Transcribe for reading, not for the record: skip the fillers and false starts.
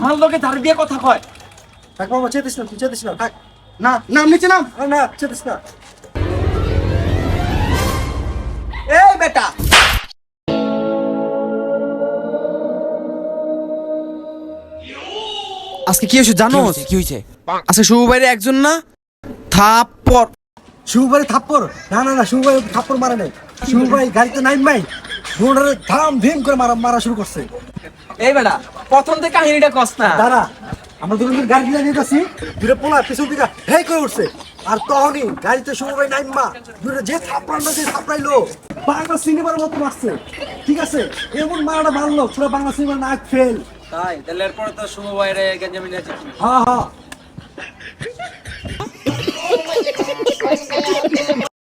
আমার লোকে ধারে দিয়ে কথা কয়। থাক মামা, চেতিস না, তুই চেতিস না, থাক। না নাম নিচে নাম। না চেতিস না। এই বেটা, আজকে কি হয়েছে জানো? কি হয়েছে? আজকে শুভ বাইরে একজন না থাপ্পড়। শুভ ভাই থাপ্পড়? না শুভ ভাই থাপ্পড় মারে নাই। শুভ ভাই গাড়িতে নাইম ভাই বোর্ডারে ধাম ধিম করে মারা শুরু করছে। এই বেটা, প্রথম থেকে কাহিনীটা কস না। দাঁড়া, আমরা দুজন গাড়ি নিয়ে যেতেছি, দুটো পোলা পিছন দিকে হেই করে উঠছে। আর তখনই গাড়িতে শুভ ভাই নাইমা দুটো যে থাপড়াইলো বাংলা সিনেমার মতো মারছে। ঠিক আছে, এমন মারাটা মারলো পুরো বাংলা সিনেমার নাক ফেল। তাই তাহলে এরপরে তো শুভ বাইরে গেঞ্জামি আছে। হ্যাঁ